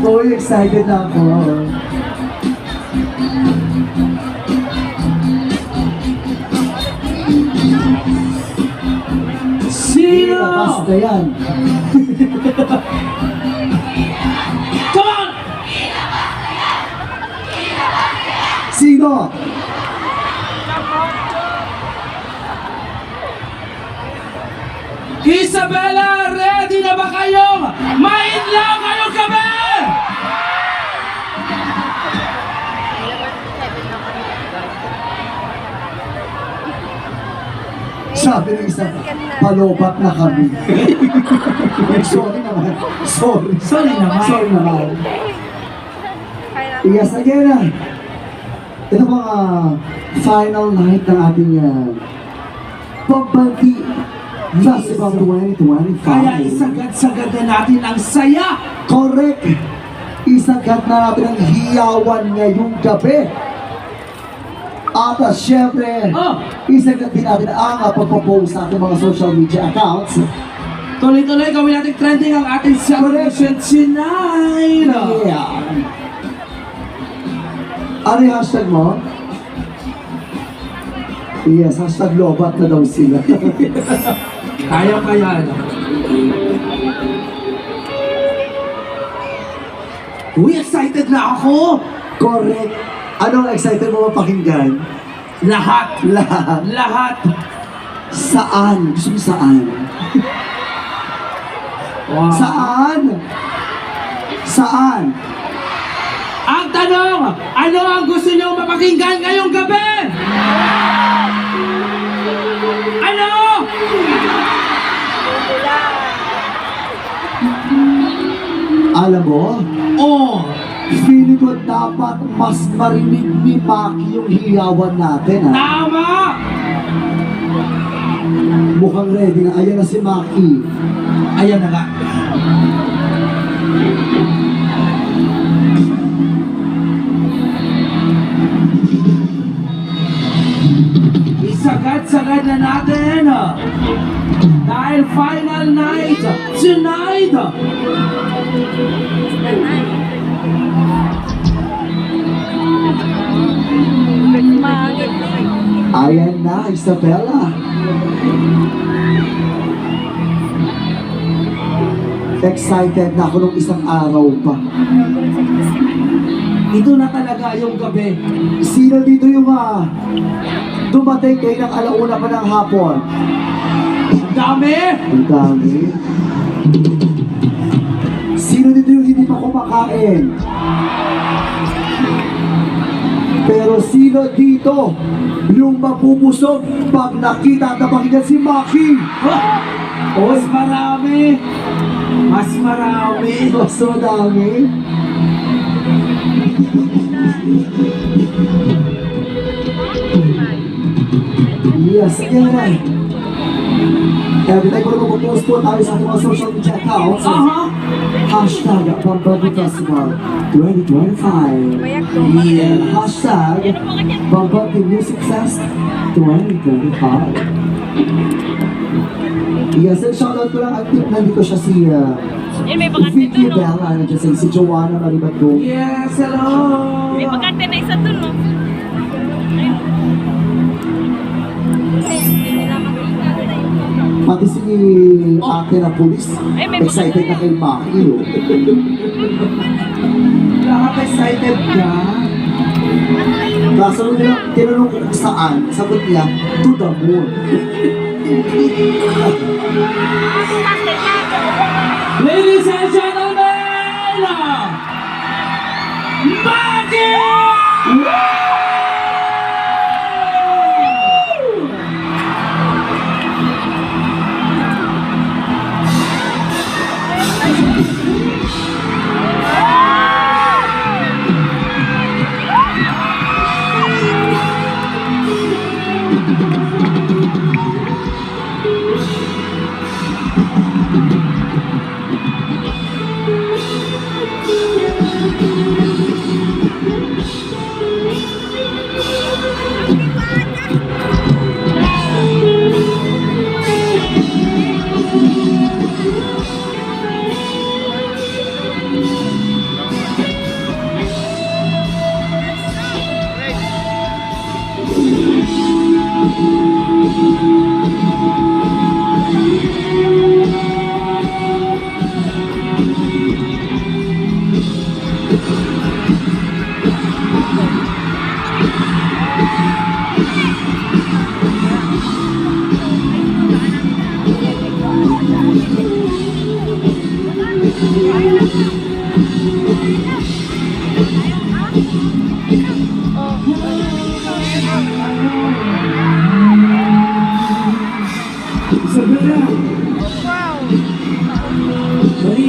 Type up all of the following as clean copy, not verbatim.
So excited na ako. Sino? Basta yan. Come on! Sino? Isabela, ready na ba kayong mainlaw ngayong gabi? Sabi ng isa, palobat na kami. Sorry naman. Sorry. Sorry naman. Sorry naman. Yes, again. Ito mga final night ng ating Pagbanti Festival 2025. Kaya isagad-sagad na natin ang saya. Correct. Isagad na natin ang hiyawan ngayong gabi. At syempre, isagad din natin ang pagpo-post sa ating mga social media accounts. Tuloy-tuloy gawin natin trending ang ating celebration tonight. Yeah. Ano yung hashtag mo? Yes, hashtag lobat na daw sila. Kaya pa yan. Uy, excited na ako! Correct. Anong excited mo mapakinggan? Lahat! Lahat. Lahat! Saan? Gusto mo saan? Wow. Saan? Saan? Ang tanong, ano ang gusto niyo mapakinggan ngayong gabi? Ano? Alam mo? Oh! Feeling ko dapat mas marinig ni Maki yung hiyawan natin, ha? Tama! Mukhang ready na. Ayan na si Maki. Ayan na nga. Isagad-sagad na natin. Dahil final night tonight. Ayan na, Isabela. Excited na ako nung isang araw pa. Ito na talaga yung gabi. Sino dito yung dumating kayo ng alauna pa ng hapon? Ang dami! Ang dami. Sino dito yung hindi pa kumakain? Pero sino dito yung mapupusog pag nakita at napakinggan si Maki? Mas marami! Mas marami! Mas madami. Yes, again. Every time ko mag-post po tayo sa ating mga social media accounts. Hashtag Pambanti Festival 2025. And hashtag Pambanti Music Fest 2025. Yes, and shoutout ko lang, I think nandito siya si May bakante Vicky dun, no? Bella, nandiyan si Joanna Maribatgo. Yes, hello! May bakante na isa dun, no? Pati si ate na pulis, Ay, may excited na kay Maki. Oh. Lahat excited ka? Kaso nung tinanong ko kung saan, sagot niya, to the moon. Ladies and gentlemen! Maki!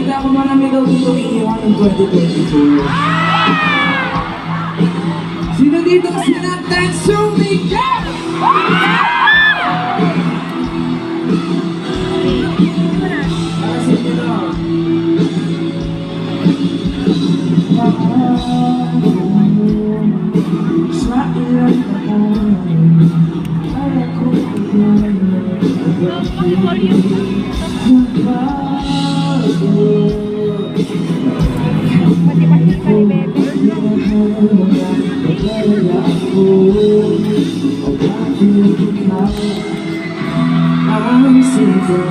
Balita ko marami daw dito iiwan ng 2022. Sino dito sinatang sumigaw? Para sa inyo daw. Sa ilang taon, ay ako Pati-pati pa ni Bebe. ang sigaw.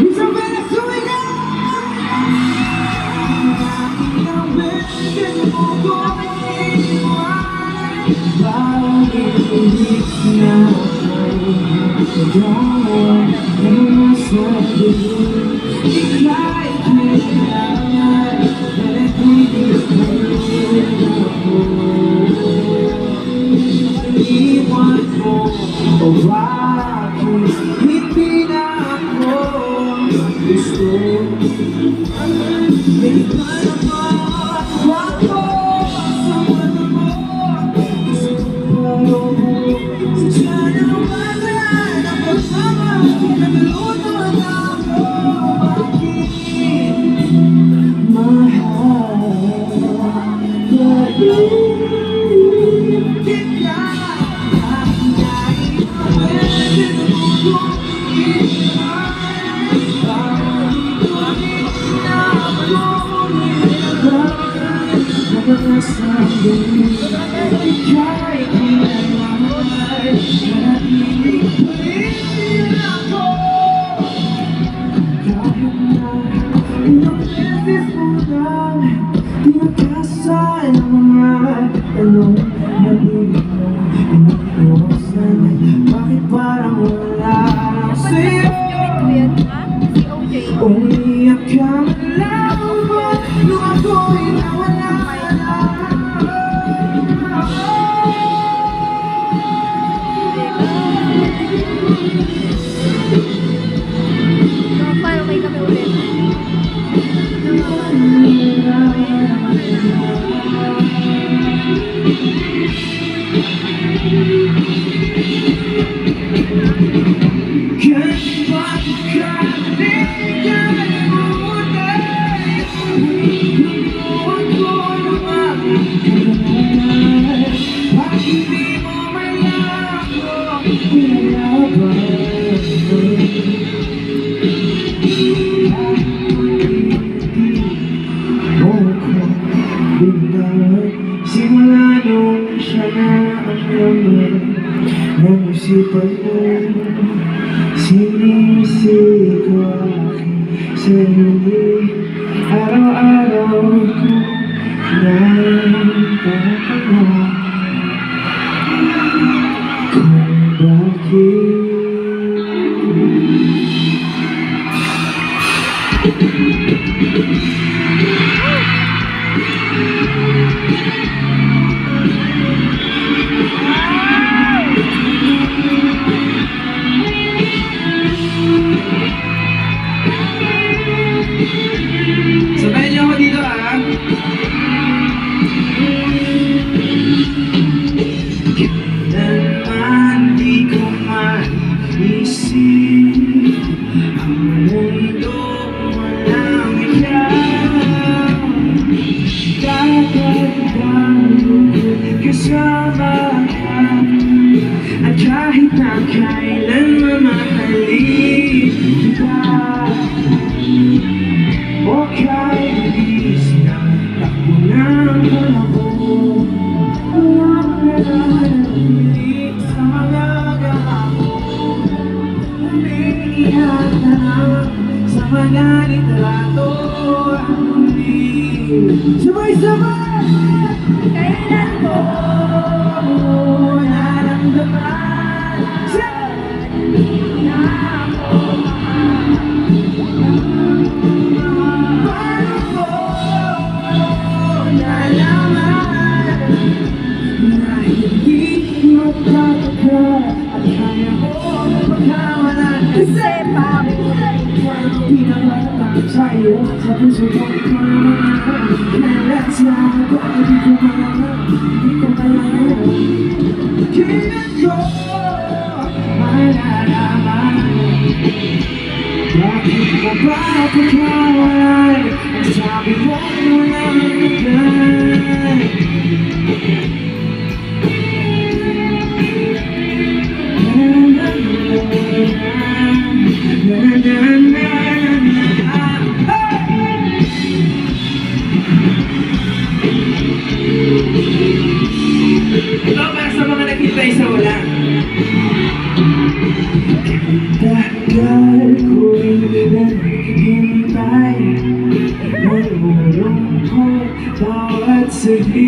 Isabela sumigaw! Ang beses mo ko iniwan, parang iinig na ako'y nagagawa ng masabi. Ika'y kailangan na nag-ibig ako. Iwan mo o bakit hindi na ako gusto? May iba naman ako sa mata mo. Gusto ko sadya na wala na kasama. Nagluto na ako. Bakit mahal kayo? Bakit parang wala sa'yo? Yan, ha? Si OJ. Umiyak ka man lang ba nung ako'y nawala na? Paano may kami ulit? Simula nung siya na ang laman ng isipan mo, sinisig ko aking sarili. Araw-araw ko pinapakala kung bakit Sabayan niyo ako dito, ah. naman di ko maisip ang mundo walang ikaw. Kakagano kasama ka, at kahit na kailan mamahalin kita, o kahit bis na takbo ng kalabo, walang nananalig sa mga gahapon. Umiiyak na lang sa mga litrato ang muli. Sabay-sabay! Kailan ko Nararamdaman sa na ako paano ko nalaman na hindi magkakagat at kaya ko magkawalan. kasi pangit. pinapatang sa'yo sa puso ko ikaw naman kailan siya ako hindi ko malaman kailan ko malalaman bakit mo ba pagkawalan ang sabi mo walang nagay Ito para sa mga naghintay sa wala. Tagal ko'y naghihintay nalulungkot bawat saglit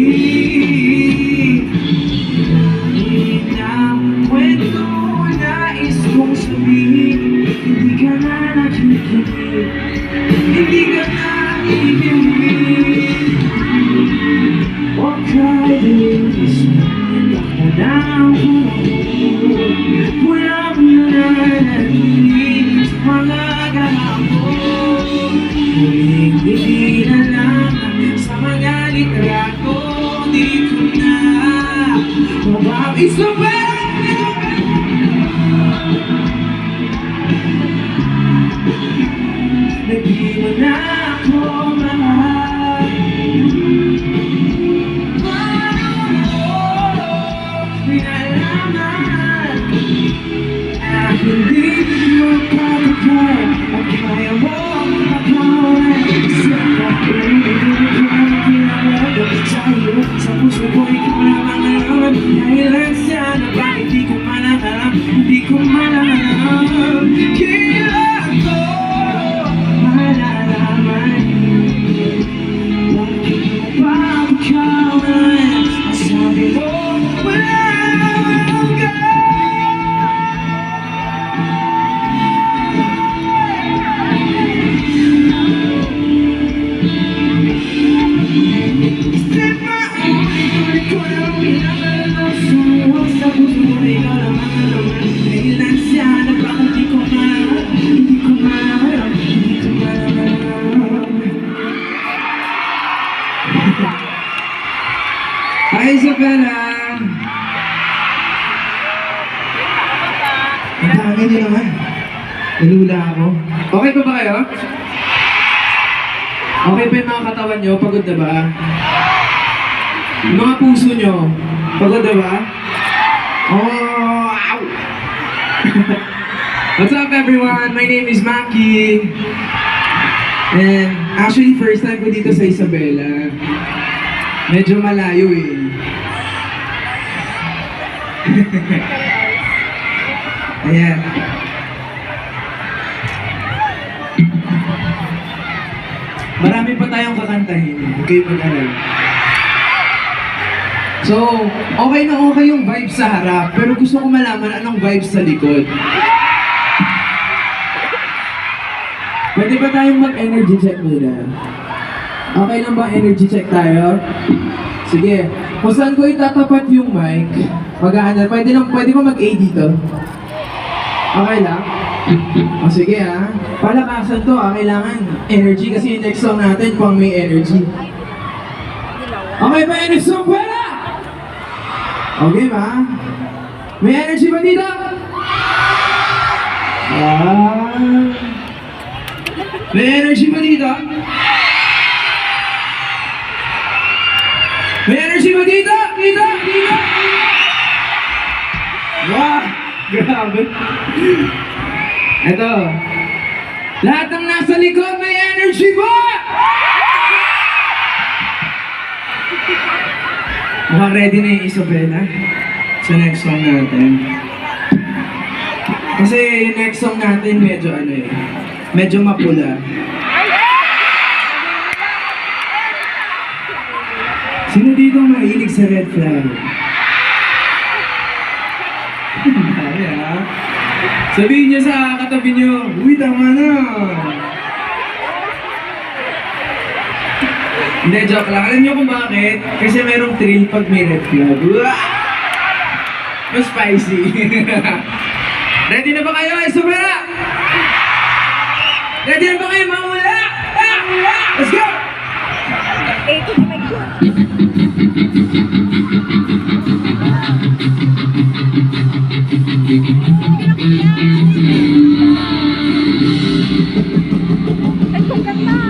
dahil ang kwento nais kong sabihin hindi ka na nakikinig hindi ka na nakikinig huwag ka linis baka na ako walang nananalig sa mga gahapon hindi na lang sa mga litrato dito na mababis na ba? Nagdi mo na ako mahal pinalaman at hindi mo papagay at kaya mo makawalan sa kapag-ibig sa'yo sa puso ko ikaw lamang alam dahilan siya na bakit di ko malaman hindi ko malaman kailan ko malalaman bakit mo ba pagkawalan ang sabi mo walang gay Step my own, ko lang pinapalala sa'yo sa puso mo ikaw lamang alaman dahilan siya na bakit di ko malaman hindi ko malaman hindi ko malaman Hi Isabella! Ang dami niyo naman. Nalula ako. Okay pa ba kayo? Okay pa yung mga katawan nyo? Pagod na ba? Yung mga puso nyo? Pagod na ba? Oh! Ow! What's up everyone? My name is Maki. And actually first time ko dito sa Isabela. Medyo malayo eh. Ayan. Marami pa tayong kakantahin. Huwag kayong mag-alala. So, okay na okay yung vibes sa harap. Pero gusto ko malaman anong vibes sa likod. Pwede ba tayong mag-energy check muna? Okay lang ba energy check tayo? Sige. Kung saan ko itatapat yung mic, mag-aanal. Pwede ba mag-A dito? Okay lang? O sige ha. Palakasan to ha. Kailangan energy kasi yung next song natin pang may energy. Okay ba yung next song? Pwede! Okay ba? May energy ba dito? May energy ba dito? May energy ba dito? Dito! Dito! Wow! Grabe! Ito. Lahat ng nasa likod may energy ba? Mukhang ready na yung Isabela sa next song natin. Kasi yung next song natin medyo medyo mapula. Sino dito mahilig sa red flag? Dami ha? Sabihin niyo sa katabi niyo, uy tama na! Hindi, joke lang. Alam niyo kung bakit? Kasi merong thrill pag may red flag. Mas spicy. Ready na ba kayo, Isabela? Ready na ba? Ay, kung kanta.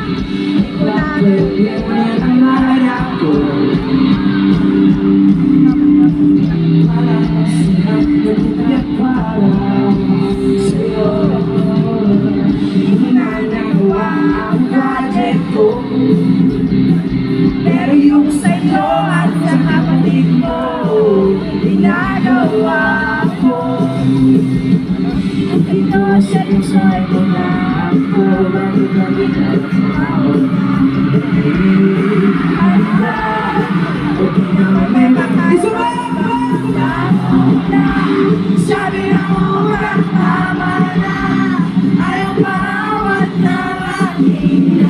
Pero yung sa'yo at sa kapatid mo, ginagawa ko. Ito siya yung sa'yo na ako, bakit na ginagawa ko? Sabi ako tama na, ayaw bawat na aking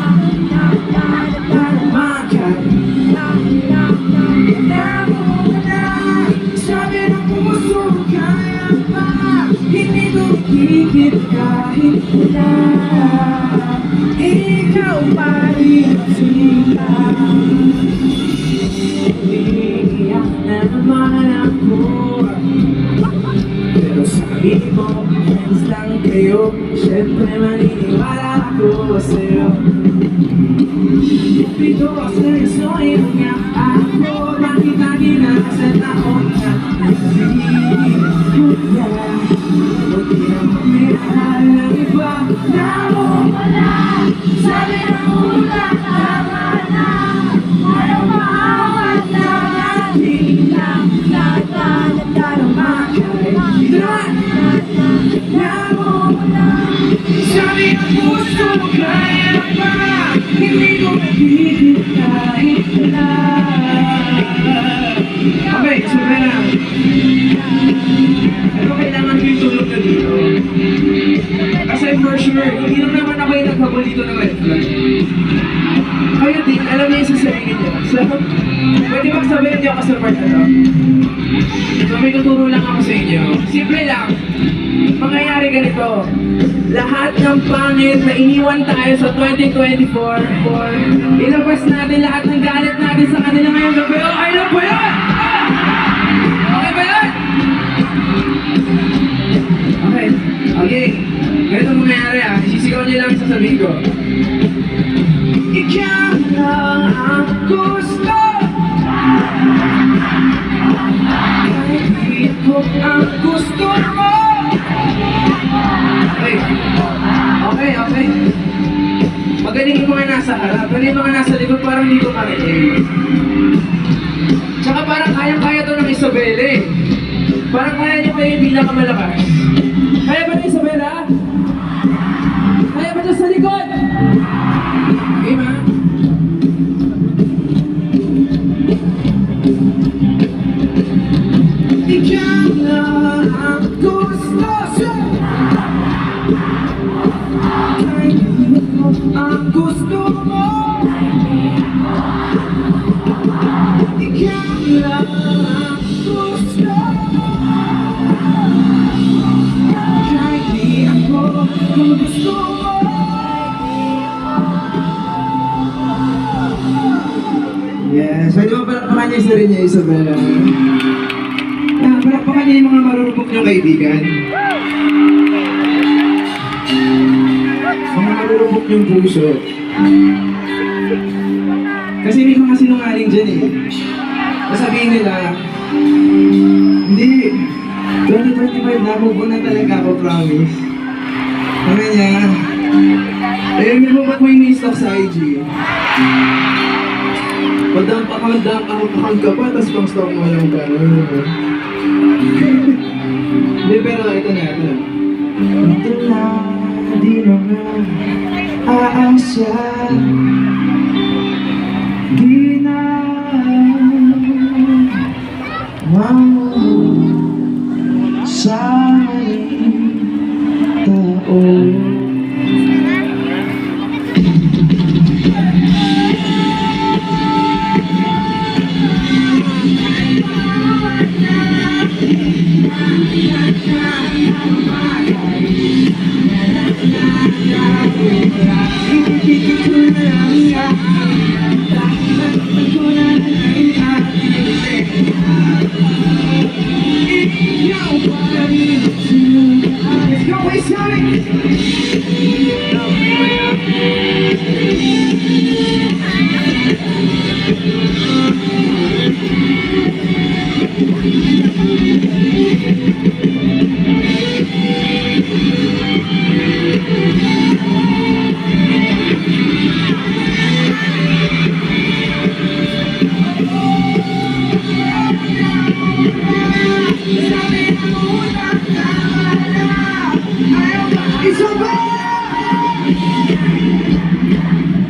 sabi ng puso, kaya pa, hindi ko ikikit kahit na ikaw pa rin sila. Iiyak na naman ako, pero sabi mo, friends lang kayo, syempre maniniwala ako sa'yo. Pito ka seryoso, iyak ako, bakit lagi nakaset ako na kuya, buti naman may mahal ng iba na mo wala. Sabi na mula, tama na, ayaw maawat na natin lang, nadarama kay na mo wala. Sabi ng puso, kaya pa, hindi ko magiging kahit wala. Okay, sabi na. Ano kailangan ko yung tulog na dito? Kasi for sure, hindi naman ako yung naghabol dito ng red flag. Kayo din, alam niyo yung sa sarili niyo. So, pwede bang sabihin niyo ako sa part na to? So, may tuturo lang ako sa inyo. Simple lang. Mangyayari ganito. Lahat ng pangit na iniwan tayo sa 2024, ilabas natin lahat ng galit natin sa kanila ngayong gabi. Okay lang po yun? Okay ba yun? Okay. Okay. Ganito ang mangyayari ah. Isisigaw niyo lang yung sasabihin ko. Ikaw lang ang gusto. Kahit di ako ang gusto mo. Okay. Okay. Magaling yung mga nasa harap. Pero yung mga nasa likod parang hindi ko marinig. Tsaka parang kayang-kaya to ng Isabela eh. Parang kaya niyo kayo yung pinakamalakas. Kaya ba na Isabela? Kaya ba dyan sa likod? Okay ma? Ikaw lang ang gusto siya. Kahit di ako ang gusto mo. Ikaw lang ang gusto. Kahit di ako ang gusto mo. Yes, pwede mo palakpakan niya yung sarili niya, Isabela. Palakpakan niya yung mga marurupok niyong kaibigan. Mga marurupok niyong puso. Kasi may mga sinungaling dyan eh. Sasabihin nila, hindi, 2025 na, move on na talaga ako, promise. Sabi niya, hindi mo ba't may ni-stalk sa IG? Padampak ka pa, tapos pang stalk mo lang pa. Hindi, pero ito na. Ito na, di naman aasya. Di na sa maling tao.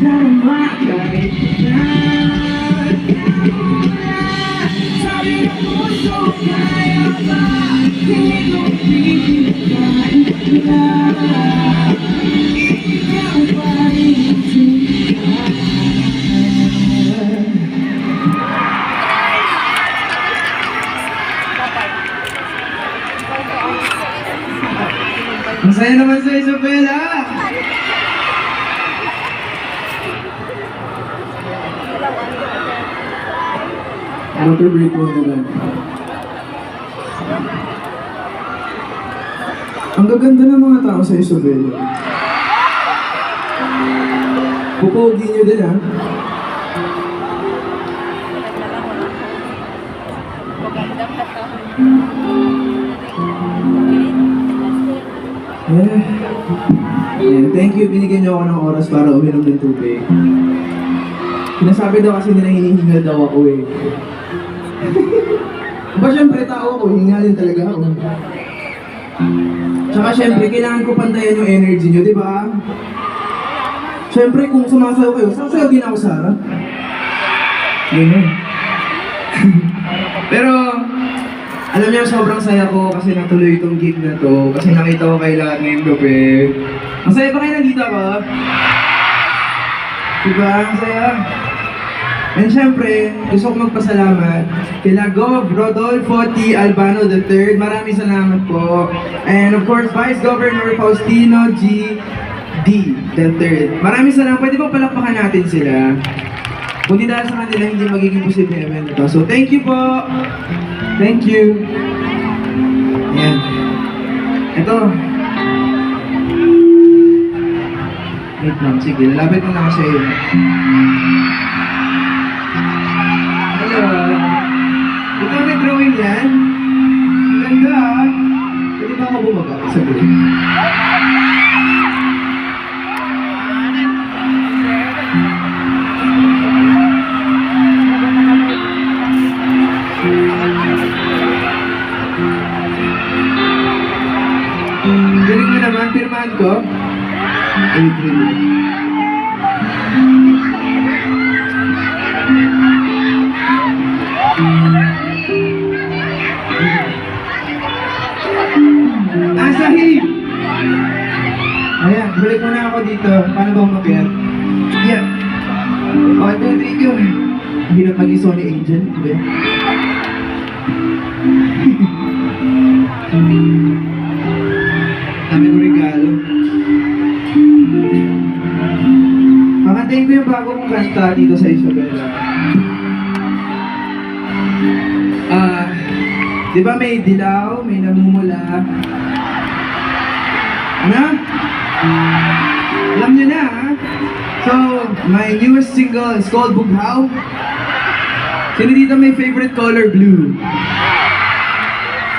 Tama kahit na sabi ng puso kaya ba hindi ko pipilitan na ikaw pa rin Masaya naman sa Isabela! Water break mo naman. Ang gaganda ng mga tao sa Isabela. Pupogi nyo din ha. Yeah, thank you. Binigyan niyo ako ng oras para uminom ng tubig. Sinasabi daw kasi nila hinihingal daw ako eh. Ba syempre tao ako, hingalin talaga ako. Tsaka syempre, kailangan ko pantayan yung energy nyo, di ba? Syempre, kung sumasayaw kayo, sasayaw din ako, Sarah. Ganun. Pero, alam niyo, sobrang saya ko kasi natuloy itong gig na to. Kasi nakita ko kayo lahat ngayong gabi. Masaya ba kayo nandito ako? Diba? Ang saya. And syempre, gusto ko magpasalamat kila Gov. Rodolfo T. Albano III. Maraming salamat po. And of course, Vice Governor Faustino G. D. III. Maraming salamat. Pwede ba palakpakan natin sila? Kung di dahil sa kanila, hindi magiging posible yung event ito. So, thank you po! Thank you! Ayan. Ito. Wait lang, sige. Lalapit mo na ako sa iyo. Hello. Ito may drawing yan. Ganda ah. Pwede ba ako bumaga? Saglit. Galing mo naman, pirmahan ko. Adrian. Asahi! Ayan, balik mo na ako dito. Paano ba umakyat? Yeah. Okay, thank you. Ang hirap maging Sony agent. Diba? Dami ko regalo. Pakantayin ko yung bago kong kanta dito sa Isabela. Di ba may dilaw, may namumula? Ano? Alam nyo na, ha? So, my newest single is called Bughaw. Sino dito may favorite color blue?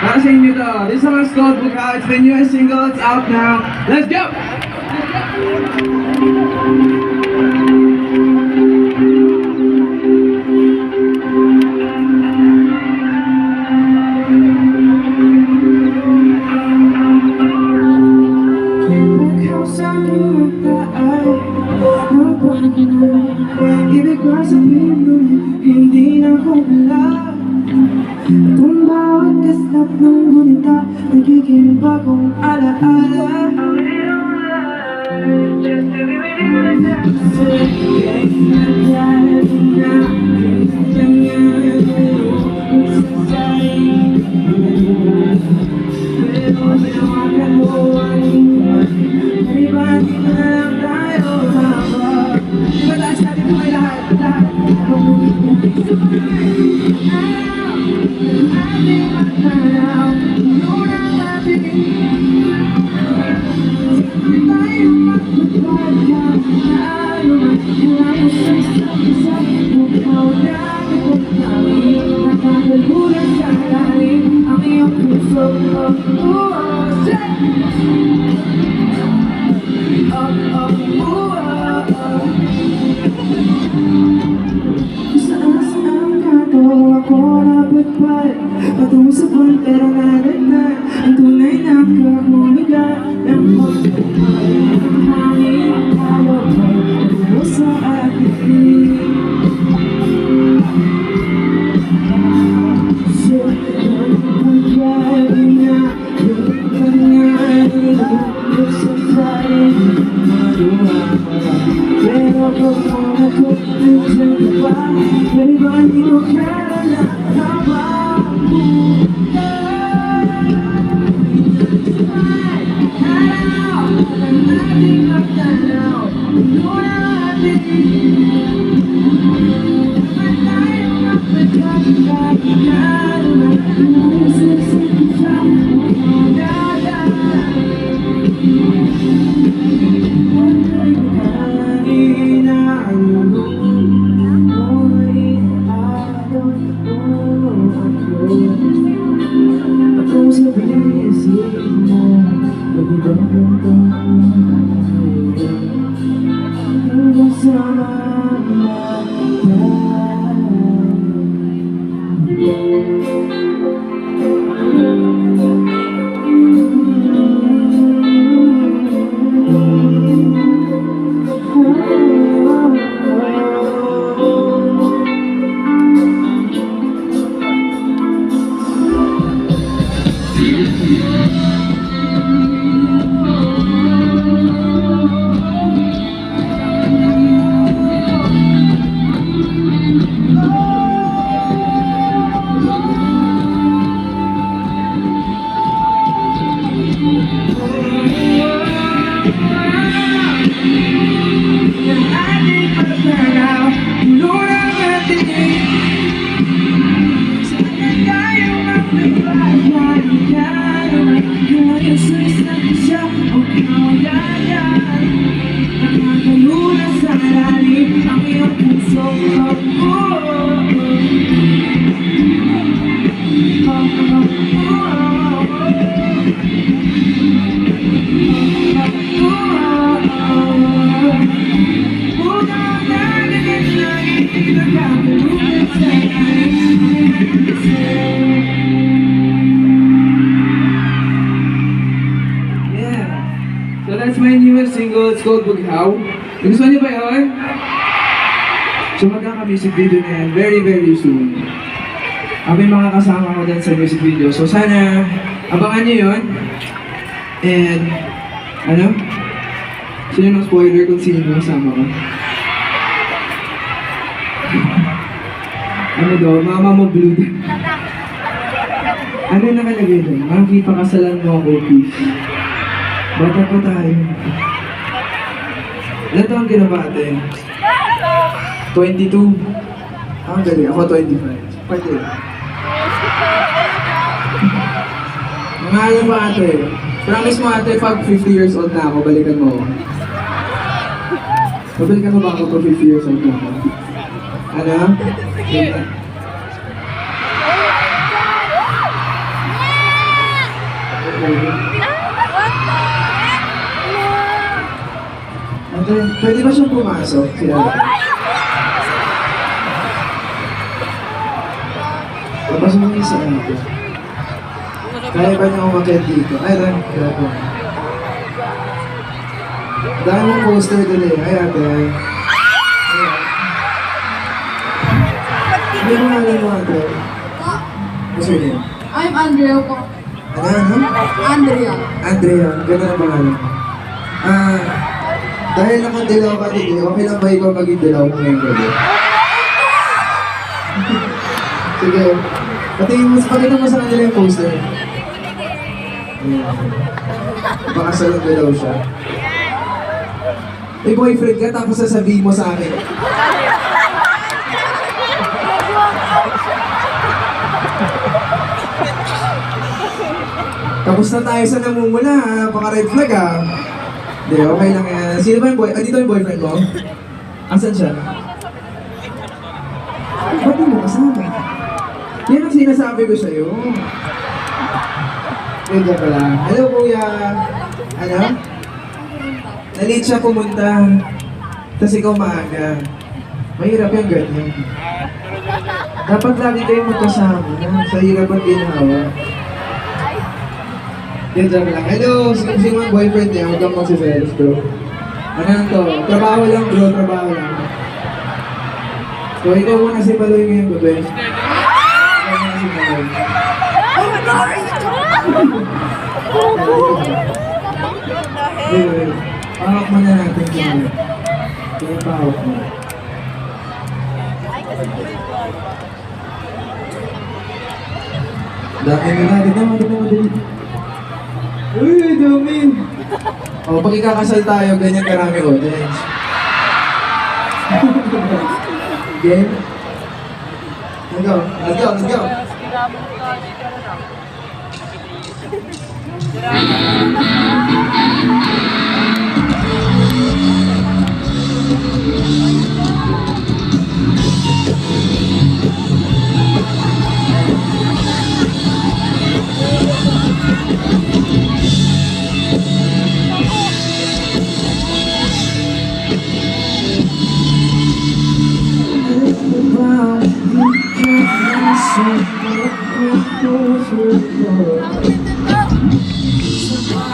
Para sa inyo to. This song is called Bughaw. It's the newest single. It's out now. Let's go! Bughaw sa aking mata ay napapanay. Ibig ko sabihin nun, hindi na ko alam. Itong bawat kaslap ng gunita, nagiging bagong alaala. Pero tinawagan mo ang iwan. Nalibati ko na lang tayo habang diba dahil sabi ko kay lahat pumumit mo ating matanaw muna natin tayo magpapagod ka na ano man kailangan mo sa isa Bughaw na ikot namin nakakagulat sa lalim ang iyong puso Saan ka to? Ako napagpad patungo sa buwan pero nalat na ang tunay na kahuligan ng pagmamahal. maluha pero kung ako nandiyan ka pa, pwede ba hindi ko kailan habang So that's my newest single, it's called Bughaw. Gusto niyo ba yun? So magkaka-music video na yan very soon. May mga kasama ko dyan sa music video. So sana abangan niyo yun. And ano? Sino nang spoiler kung sino yung kasama ko? Ano daw? Mama mo blue. Ano yung nakalagay doon? Makikipakasalan mo ako, please. Bata pa tayo. Ilan taong ginawa ate? 22. Ang galing. Ako 25. Pwede. Mga ano ba ate? Promise mo ate, pag 50 years old na ako, balikan mo ako. Babalikan mo ba ako pag 50 years old na ako? Ano? Ate, pwede ba siyang pumasok? Sila. Tapos mo isa ate. Kaya ba niya umakyat dito? Ay, lang. Kaya po. Dahil mong poster doon eh. Ay, ate. Ayan. Hindi mo nalang mo ate. What's your name? I'm Andrea po. Ano? Andrea. Andrea. Ganda na pangalan. Dahil nakadilaw ka dito, okay lang ba ikaw maging dilaw mo ngayong gabi? Sige. Pakita mo sa kanila yung poster. Ayan. Baka salong dilaw siya. May boyfriend ka, tapos sasabihin mo sa akin. Tapos na tayo sa namumula, ha? Baka red flag, ha? Hindi, okay lang yan. Sino ba yung boyfriend? Dito yung boyfriend mo? Asan siya? Ba't di mo kasama? Yan ang sinasabi ko sa'yo. Ganyan ka lang. Hello, kuya. Ano? Nalit siya pumunta. Tapos ikaw maaga. Mahirap yung ganyan. Dapat lagi kayong magkasama. Sa hirap ang ginawa. Yan dyan lang. Hello, sino ang boyfriend niya? Huwag kang magsiselos, bro. Ano lang to? Trabaho lang, bro. Trabaho lang. So, ikaw muna si Paloy ngayong gabi. Ikaw muna si Paloy. Oh my God! Wait. Pahawak mo na natin yun. Kaya pahawak mo. Dami na natin na, madali. Uy, dami. O, pag ikakasal tayo, ganyan karami audience. Game? Let's go.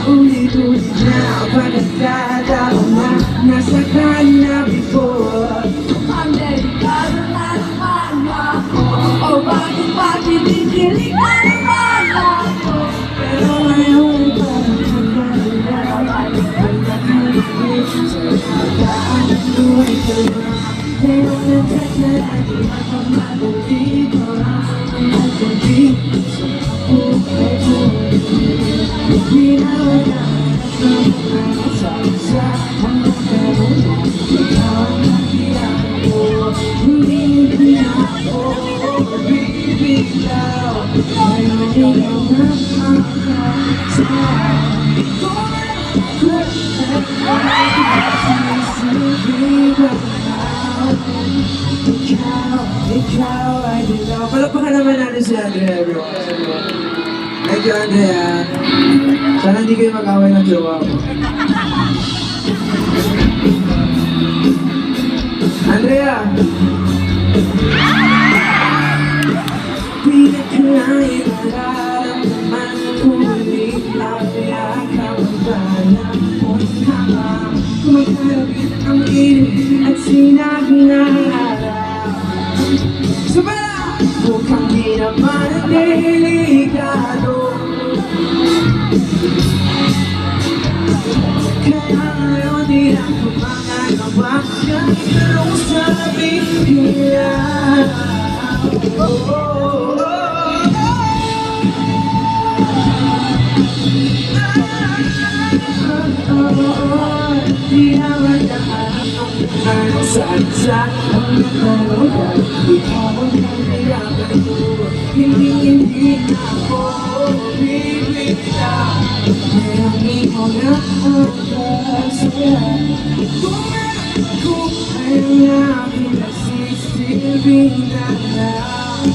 Ulit-ulit na pagkakataon na nasa kanya before. Ang delikado na naman ako. O bakit ba tinikilig na naman ako? Pero ngayon parang nagkakaroon ang nakalimutan sa pagkaan ng buhay ko na. Ngayon na-check na natin ang madali ko ang nagpapit sa buhay ko. Ginawa na ang mga sa mga karoon. Ikaw ang nakiyan ko. Hindi ako bibiglaw. Ngayon ikaw na ang kasama. Ikaw ay dilaw. Palakpakan naman natin si Andrea, bro. Thank you, Andrea. Sana hindi kayo mag-away ng jowa ko. Andrea! Pinagkalain nararamdaman ko ulit ang yakap ang panahon kumakalapit ang init at sinabi na araw. Sabala! Mukhang di naman ang delikado. Kaya ngayon di na kumangagawa kahit anong sabi nila. Di naman ang saan-saan ang natalaga. Ikaw ang kailangan ko. Hindi na ako bibigla. Kaya ikaw na ang kasaya. Kung ay ang aking nasisilbing na lang.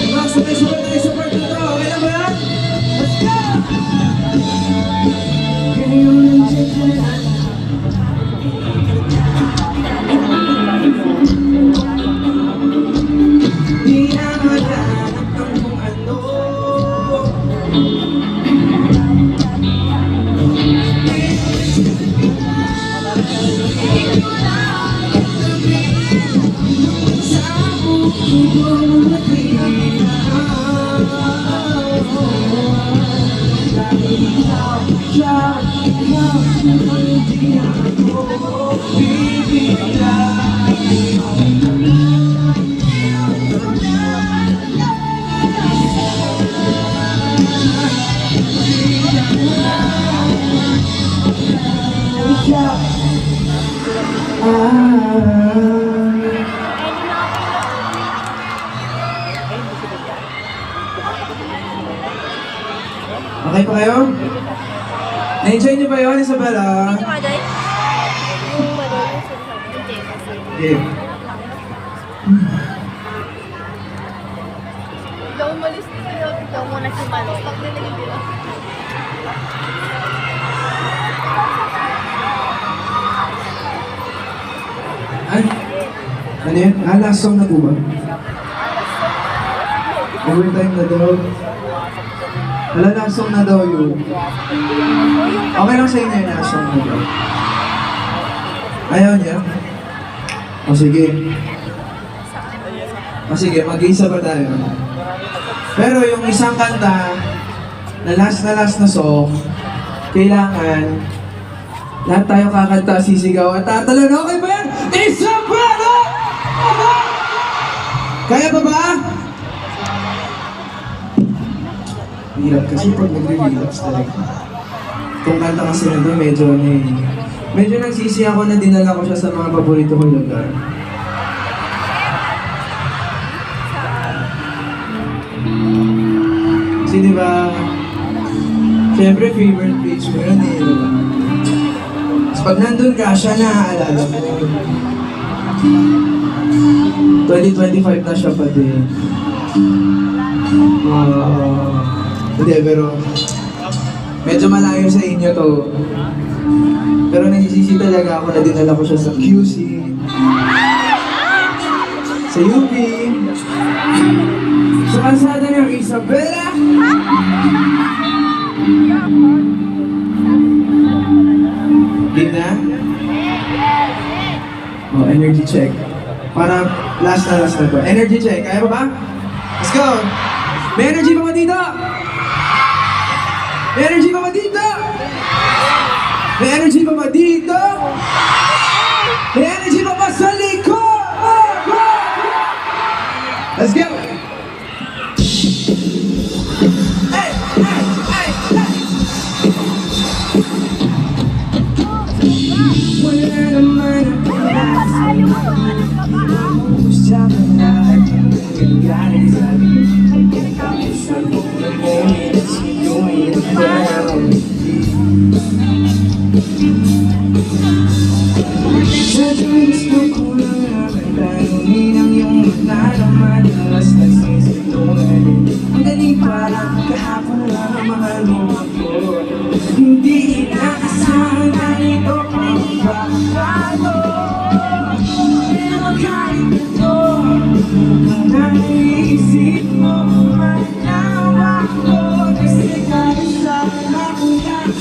Ikaw sabay-sabay tayo sa part na to. Okay na ba? Let's go! Ngayon nandiyan ka na. Di na maganap ang kung ano. Sa buong Okay pa kayo? Na-enjoy niyo ba yun, Isabella? Okay. Ikaw umalis dito. Ikaw muna sumalis. Pag nilagay dito. Ay? Ano yun? Last song na po ba? Overtime na daw. Wala, last song na daw yun. Okay lang sa inyo yung last song na daw. Ayaw niya? O sige. O sige, mag-isa ba tayo? Pero yung isang kanta, na last na song, kailangan lahat tayo kakanta, sisigaw at tatalon. Okay ba yan? Isabela! Kaya pa ba? Hirap kasi pag nagre-relax talaga. Itong kanta kasi na doon, medyo nagsisi ako na dinala ko siya sa mga paborito kong lugar. Kasi diba, syempre favorite place mo yun eh, diba? Tapos pag nandun ka, siya naaalala mo. 2025 na siya pa din. Hindi, pero medyo malayo sa inyo to. Pero nagsisisi talaga ako na dinala ko siya sa QC, sa UP, sa kalsada ng Isabela. Di na? Oh, energy check. Para last na to. Energy check. Kaya pa ba? Let's go! May energy pa ba dito? May energy pa ba dito? May energy pa ba dito? May energy pa ba sa likod? Let's go! Hey! Hey! Hey! Wala naman ang sa lahat ng nangyayari sa akin. Sa buhay mo, sinuyod pa ang sa gusto ko lang naman tanongin ang iyong mata na madalas nagsisinungaling. Ang galing parang kahapon lang mahal mo ako. Hindi inaasahan na ito ang bago. Pero kahit ito, ang naiisip mo, manawa ko. Kasi kahit saan ako yan,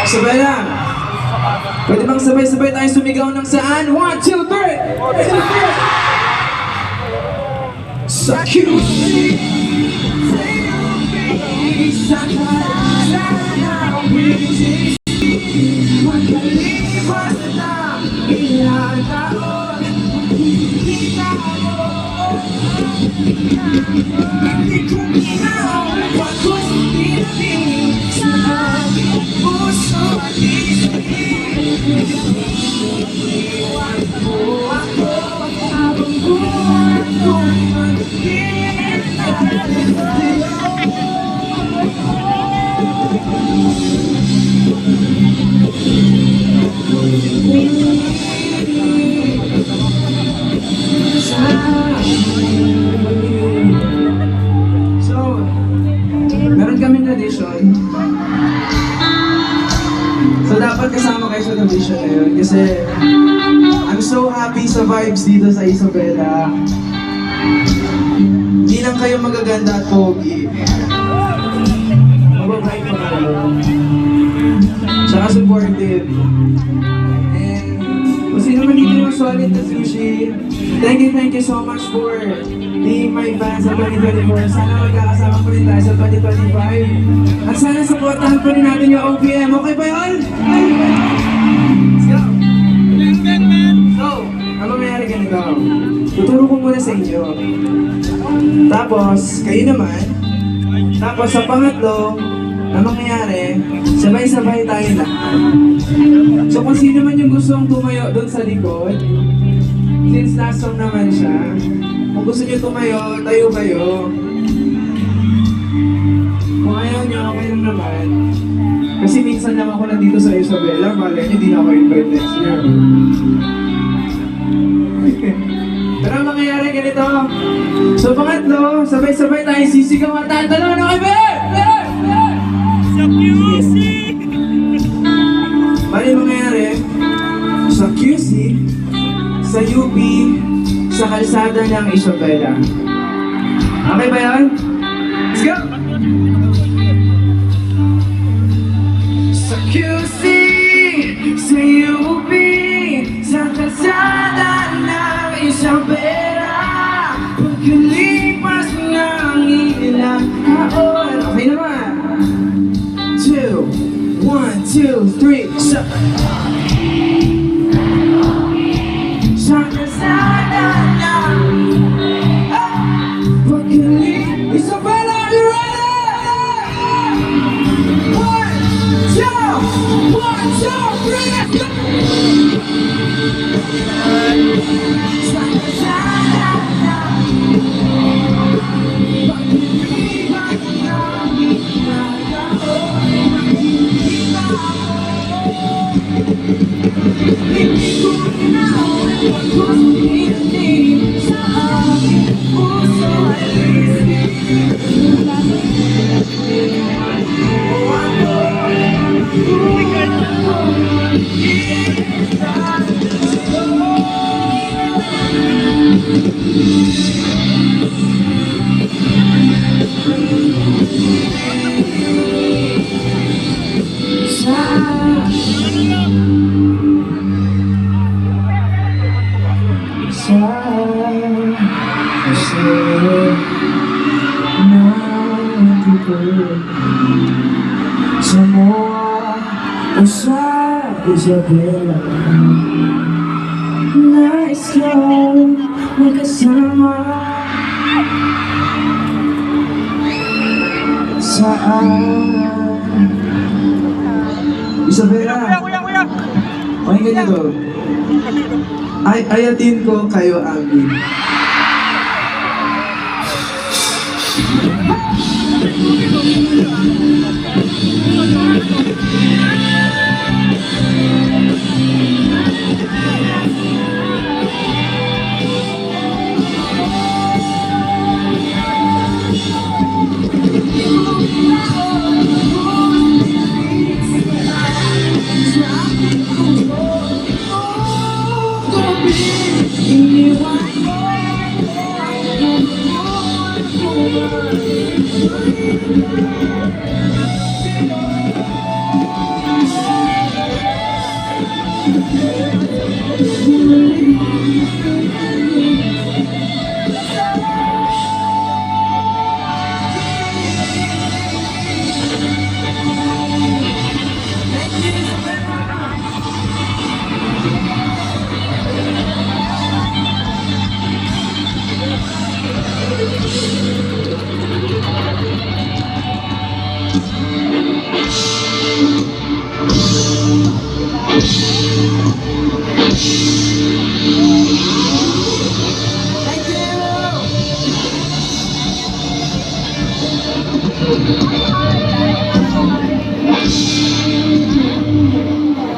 sabay lang. Pwede bang sabay-sabay tayo sumigaw ng saan? 1, 2, 3! Sa QC! Sa kalsada ng BGC, magkalipas na ilang taon, kita mo. Hindi ko ginawa pag gusto pinapili sa aking puso at isip. Iwan mo ako habang buwan kong mag-iingat sa'yo. So, meron kaming tradition. So, dapat kasama kayo sa tradition na yun kasi I'm so happy happy sa vibes dito sa Isabela. Hindi lang kayo magaganda at pogi. Mababait pa kayo. Tsaka supportive. And kung sino man dito yung solid na sushi, thank you so much for being my fans sa 2024. Sana magkakasama po rin tayo sa 2025. At sana supportahan po rin natin yung OPM. Okay ba yun? Let's go! So, ano mayroon ganito? Tuturo ko muna sa inyo. Tapos, kayo naman. Tapos sa pangatlo, ang mangyayari, sabay-sabay tayo lahat. So kung sino man yung gustong tumayo doon sa likod, since last song naman siya, kung gusto nyo tumayo, tayo kayo. Kung ayaw nyo, okay lang naman. Kasi minsan lang ako nandito sa Isabela, malay nyo, di na ako invite next year. Pero ang mangyayari ganito. So pangatlo, sabay-sabay tayo sisigaw at tatanong, okay ba? Sa QC! Bali mangyayari, sa QC, sa UP, sa kalsada ng Isabela. Okay ba yan? Let's go! Sa QC, sa UP, sa kalsada ng Isabela, pagkalipas ng ilang taon. Okay naman. 1, 2, 3, sa kalsada ng pagkalipas. Isabela, are you ready? 1, 2, 3, let's go! Sa kalsada ng pagkalipas ng ilang taon. Hindi ko na alam kung hindi sa aking puso ay semua usah Isabela, nais kau bersama saat Isabela. Pakinggan niyo to. Ayatin ko kayo amin.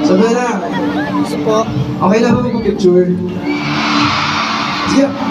Isabela, okay lang ba mag-picture? Sige.